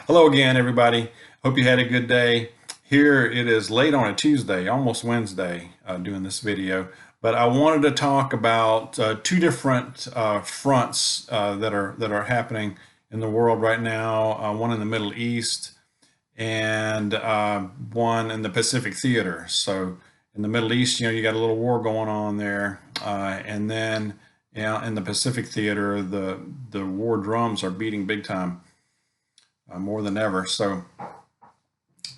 Hello again, everybody. Hope you had a good day. Here it is late on a Tuesday, almost Wednesday, doing this video. But I wanted to talk about two different fronts that are happening in the world right now. One in the Middle East and one in the Pacific Theater. So in the Middle East, you got a little war going on there, and then in the Pacific Theater, the war drums are beating big time. More than ever. So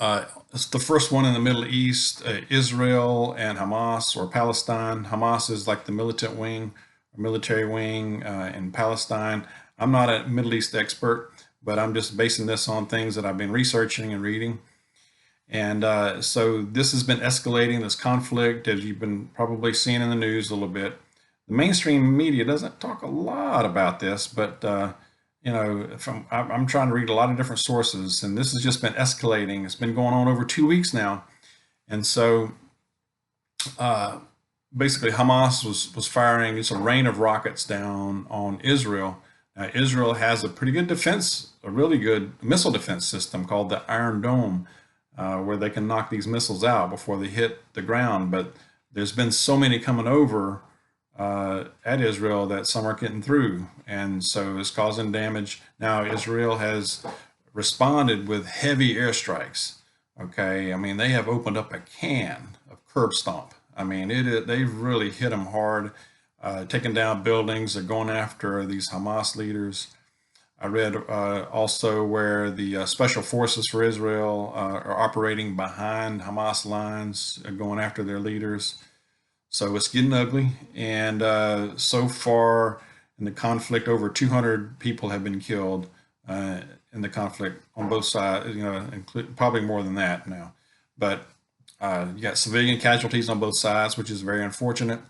it's the first one in the Middle East, Israel and Hamas, or Palestine. Hamas is like the militant wing, or military wing in Palestine. I'm not a Middle East expert, but I'm just basing this on things that I've been researching and reading. And so this has been escalating, this conflict, as you've been probably seeing in the news a little bit. The mainstream media doesn't talk a lot about this, but I'm trying to read a lot of different sources, and this has just been escalating. It's been going on over 2 weeks now. And so basically Hamas was firing just a rain of rockets down on Israel. Now, Israel has a pretty good defense, a really good missile defense system called the Iron Dome, where they can knock these missiles out before they hit the ground. But there's been so many coming over at Israel that some are getting through, and so it's causing damage. Now Israel has responded with heavy airstrikes. Okay, I mean, they have opened up a can of curb stomp. I mean, they've really hit them hard, taking down buildings. They're going after these Hamas leaders. I read also where the special forces for Israel are operating behind Hamas lines, going after their leaders. So it's getting ugly, and so far in the conflict, over 200 people have been killed in the conflict on both sides. Probably more than that now. But you got civilian casualties on both sides, which is very unfortunate.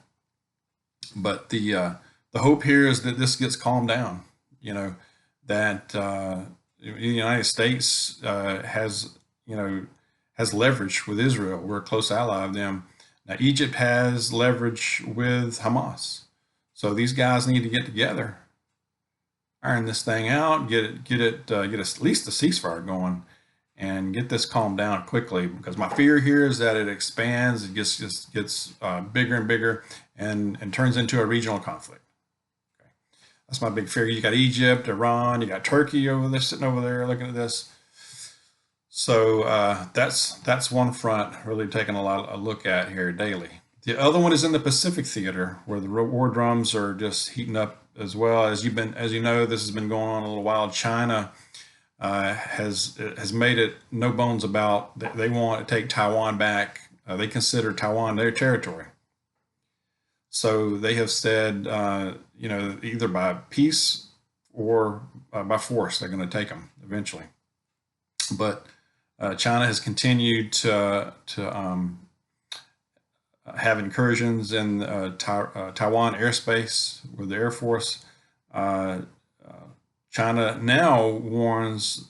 But the hope here is that this gets calmed down. That the United States has leverage with Israel. We're a close ally of them. Now, Egypt has leverage with Hamas. So these guys need to get together, iron this thing out, get at least a ceasefire going, and get this calmed down quickly. Because my fear here is that it expands, it just gets bigger and bigger, and turns into a regional conflict. Okay. That's my big fear. You got Egypt, Iran, you got Turkey over there, sitting over there looking at this. So that's one front really taking a look at here daily. The other one is in the Pacific Theater, where the war drums are just heating up as well. As you know, this has been going on a little while. China has made it no bones about they want to take Taiwan back. They consider Taiwan their territory. So they have said, either by peace or by force, they're going to take them eventually. But China has continued to have incursions in Taiwan airspace with the Air Force. China now warns,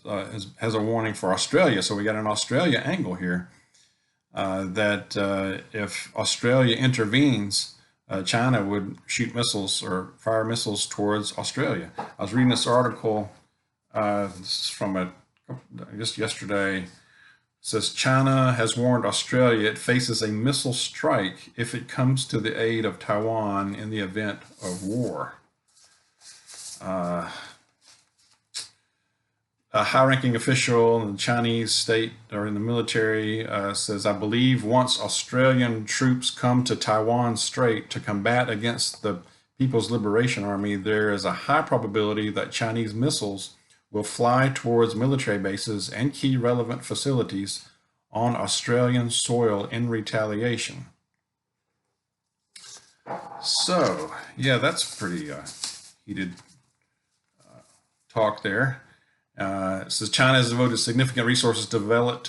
has a warning for Australia. So we got an Australia angle here, that if Australia intervenes, China would shoot missiles or fire missiles towards Australia. I was reading this article from just yesterday. It says China has warned Australia it faces a missile strike if it comes to the aid of Taiwan in the event of war. A high-ranking official in the Chinese state or in the military says, I believe once Australian troops come to Taiwan Strait to combat against the People's Liberation Army, there is a high probability that Chinese missiles will fly towards military bases and key relevant facilities on Australian soil in retaliation. So, yeah, that's pretty heated talk there. It says China has devoted significant resources to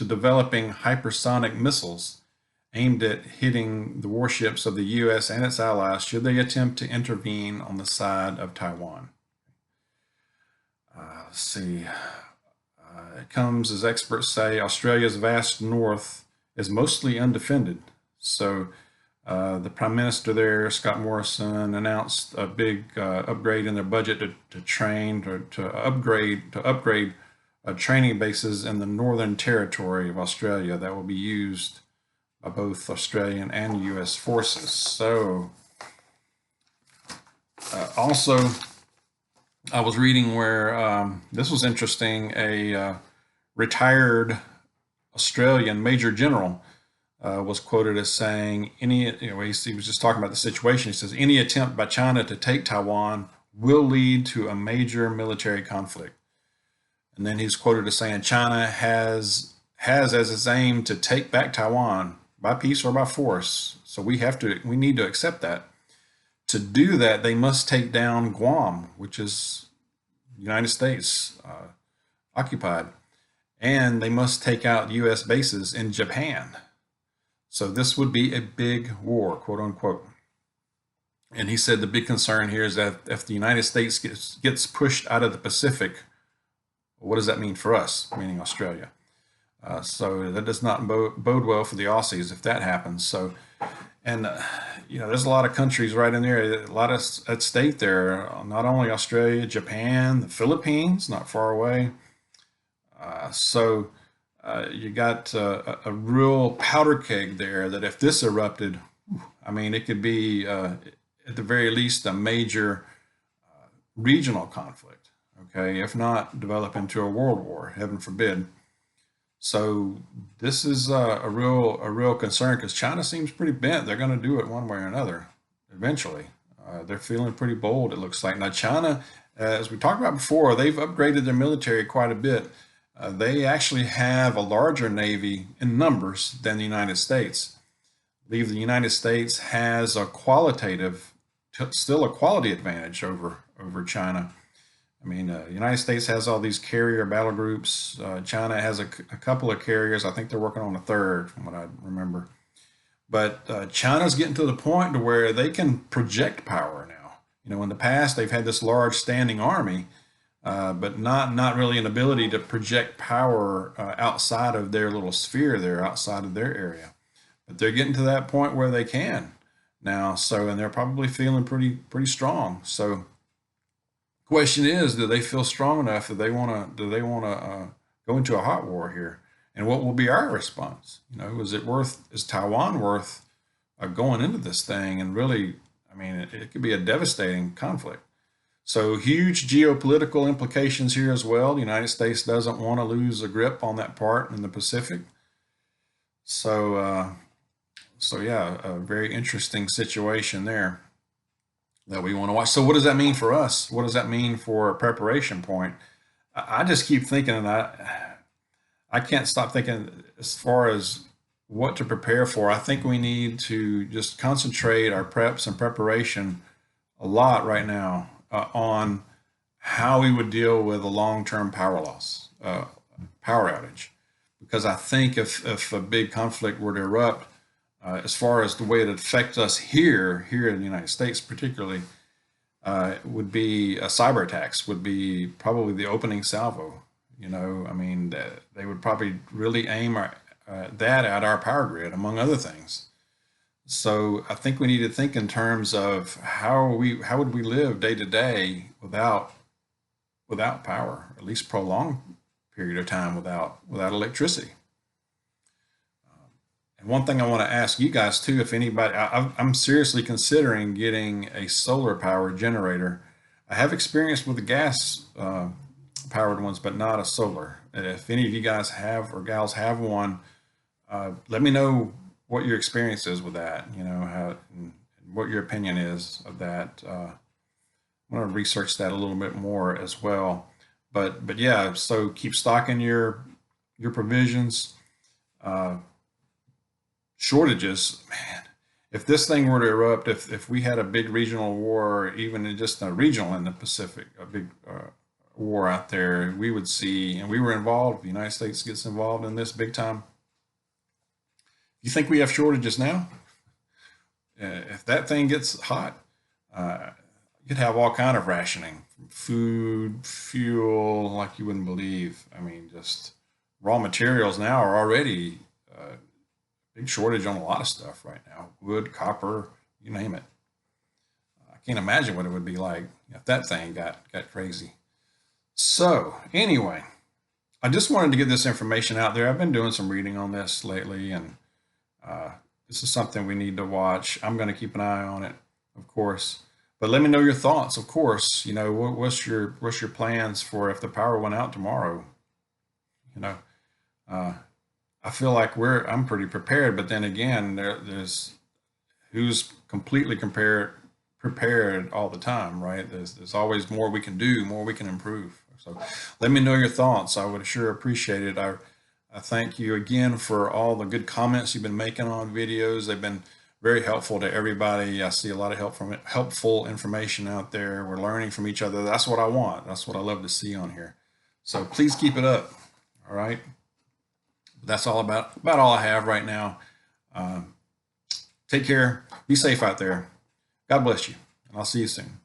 developing hypersonic missiles aimed at hitting the warships of the U.S. and its allies should they attempt to intervene on the side of Taiwan. Let's see. It comes, as experts say, Australia's vast north is mostly undefended. So the Prime Minister there, Scott Morrison, announced a big upgrade in their budget to upgrade training bases in the Northern Territory of Australia that will be used by both Australian and U.S. forces. So also, I was reading where this was interesting. A retired Australian Major General was quoted as saying, he was just talking about the situation. He says, any attempt by China to take Taiwan will lead to a major military conflict. And then he's quoted as saying, China has as its aim to take back Taiwan by peace or by force. So we need to accept that. To do that, they must take down Guam, which is United States occupied, and they must take out U.S. bases in Japan. So this would be a big war, quote unquote. And he said the big concern here is that if the United States gets pushed out of the Pacific, what does that mean for us, meaning Australia? So that does not bode well for the Aussies if that happens. So, and there's a lot of countries right in there, a lot at stake there. Not only Australia, Japan, the Philippines, not far away. So you got a real powder keg there that if this erupted, I mean, it could be at the very least a major regional conflict. Okay, if not develop into a world war, heaven forbid. So this is a real concern because China seems pretty bent. They're going to do it one way or another eventually. They're feeling pretty bold, it looks like. Now China, as we talked about before, they've upgraded their military quite a bit. They actually have a larger navy in numbers than the United States. I believe the United States has still a quality advantage over China. I mean, the United States has all these carrier battle groups. China has a couple of carriers. I think they're working on a third, from what I remember. But China's getting to the point to where they can project power now. In the past, they've had this large standing army, but not really an ability to project power outside of their little sphere there, outside of their area. But they're getting to that point where they can now. So, and they're probably feeling pretty strong. So, question is, do they feel strong enough that do they want to go into a hot war here? And what will be our response? Is Taiwan worth going into this thing? And really, I mean, it could be a devastating conflict. So huge geopolitical implications here as well. The United States doesn't want to lose a grip on that part in the Pacific. So yeah, a very interesting situation there that we want to watch. So what does that mean for us? What does that mean for a preparation point? I just keep thinking, and I can't stop thinking as far as what to prepare for. I think we need to just concentrate our preps and preparation a lot right now on how we would deal with a long-term power loss, power outage. Because I think if a big conflict were to erupt, as far as the way it affects us here in the United States particularly, would be cyber attacks would be probably the opening salvo. I mean, they would probably really aim that at our power grid, among other things. So I think we need to think in terms of how would we live day to day without power, at least prolonged period of time without electricity. And one thing I want to ask you guys too, if anybody, I'm seriously considering getting a solar power generator. I have experience with the gas powered ones, but not a solar. If any of you guys have or gals have one, let me know what your experience is with that, how, what your opinion is of that. I want to research that a little bit more as well. But yeah, so keep stocking your provisions. Shortages, man, if this thing were to erupt, if we had a big regional war, even just a regional in the Pacific, a big war out there, we would see, and we were involved, the United States gets involved in this big time. You think we have shortages now? If that thing gets hot, you'd have all kind of rationing, food, fuel, like you wouldn't believe. I mean, just raw materials now are already big shortage on a lot of stuff right now. Wood, copper, you name it. I can't imagine what it would be like if that thing got crazy. So anyway, I just wanted to get this information out there. I've been doing some reading on this lately, and uh, this is something we need to watch. I'm going to keep an eye on it, of course. But let me know your thoughts, of course. What's your plans for if the power went out tomorrow? You know, uh, I feel like I'm pretty prepared, but then again, there's who's completely prepared all the time, right? There's always more we can do, more we can improve. So let me know your thoughts. I would sure appreciate it. I thank you again for all the good comments you've been making on videos. They've been very helpful to everybody. I see a lot of helpful information out there. We're learning from each other. That's what I want. That's what I love to see on here. So please keep it up. All right. That's all about all I have right now. Take care. Be safe out there. God bless you. And I'll see you soon.